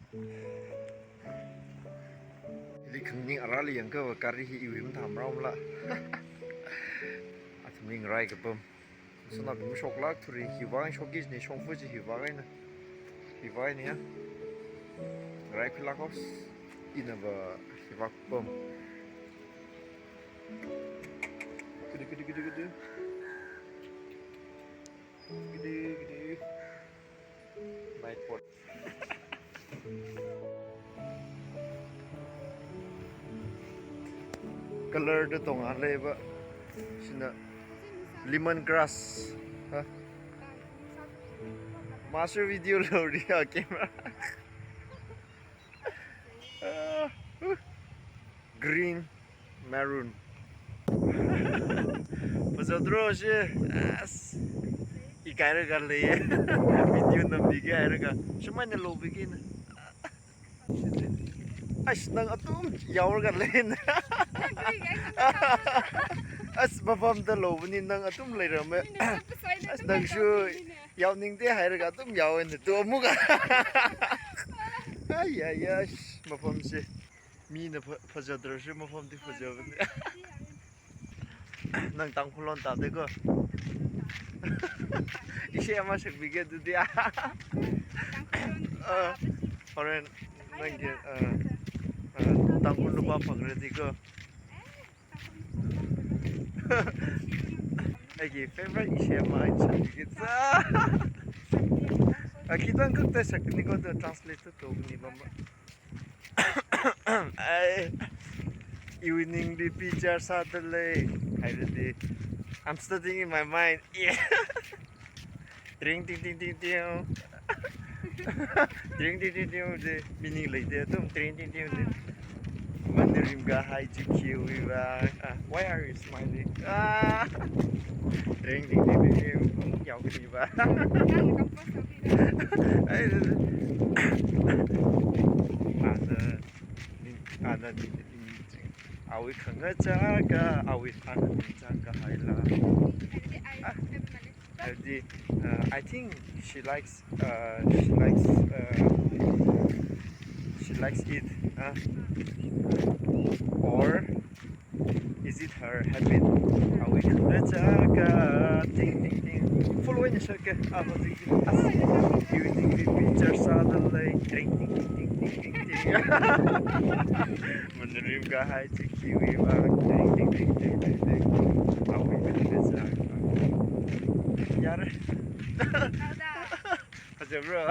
Ini kening arali yang ke kari iwim tamram la. Atming rai ke pem. Suna bim shoklak turi hiwang shokis ni shongfu ji hiwang na. Hiwang ni ya. Rai pilakos ina ba hiwak pem. Gede gede gede gede. Gede gede. Baik pot. Color de tong ale ba. Sina lemongrass. Ha? Master video lo dia camera. Green, maroon. Pasadro she as ikai ra le video nam bigi ai ra shmai na lo bigi na as nang atum yaw ra len as babam da lo ni nang atum le ra me as nang shu yaw ning de hai ra atum yaw en to mu ga ai ai ai babam she mi na pasadro she babam di pasadro nang tang khulon ta de ko isi ama sek bige du dia horen nang ge tang khul lupa phagre di ko ai favorite isi ama ai sek bige za akitan kak ta sek ni ko to translate to ni mama ai evening the picture Saturday. I'm studying in my mind. Yeah. Ding ding ding ding ding. Ding ding ding ding. The meaning like that. Ding ding ding ding. Mandarin ga hi GQ. Why are you smiling? Ding ding ding ding. Yaw cái gì vậy? Awi khanga jaga, awi khanga jaga haila. I think she likes it. Or is it her habit? Awi khanga jaga, ding ding ding. Following the circle, you think the picture suddenly ding ding ding ding ding ding. Menerima gahai cikiwi bang ding ding ding ding ding ding. Awi khanga jaga. Yar. Aja bro.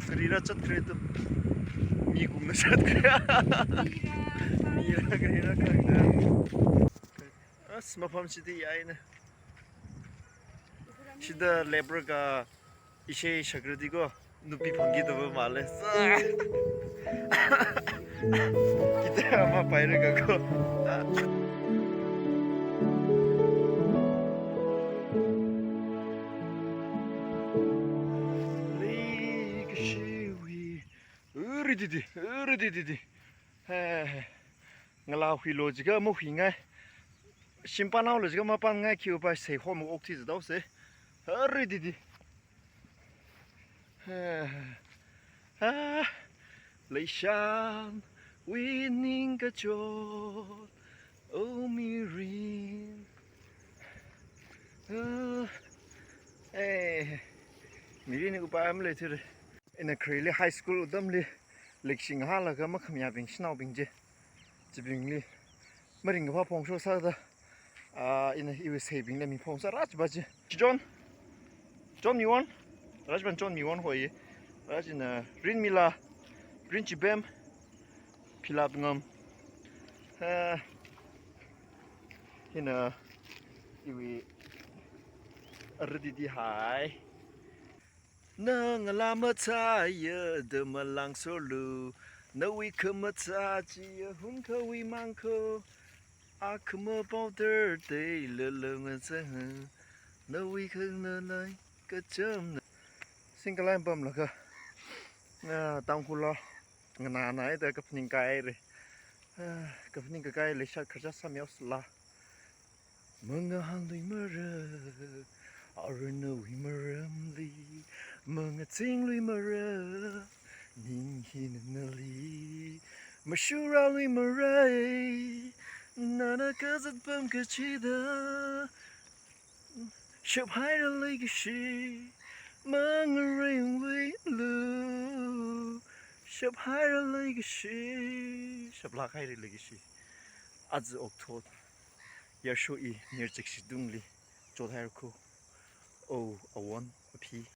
Kerira chat kereta. Mi gumna chat kerja. Mira kerira kerja. As mafam sidi ay na. Sida labor ka ishe shagradi ko nupi phangi to male. Kita ama paira ka ko. Uri ngalau khi lo jiga mo hi ngai simpanau lo jiga ma pan ngai khiu pa sei ho mo ok thi dau se uri didi leishan winning ka chot o mirin mirin ko pa am le thir in a Crayley High School udamli leksing hala ga makhamya bing snau bing je jibingli maring ga phong sho sa da in a US saving le mi phong sa raj baje John mi won rajban John mi won hoye raj in a rin mila rin chibem pilap ngam in a iwi ardi di hai nang lama saya de malang solo nawi kemata ji hun ko wi mangko akma powder de leleng zeng nawi khna lai ka cham single bam la ka tang khula ngana nai da ka phning kai re ka phning ka kai le sha kharja sam yaus la manga hang dui mer ting lui mà rơ ninh hi nà li mà shu ra lui mà ray na na cơ giật bơm cơ chi da chụp hai ra lấy cái gì mang ray lui lu chụp hai ra lấy cái gì chụp lạc hai ra lấy cái gì आज octot ya shu i nir chik shi dungli chod hai ko oh a one a p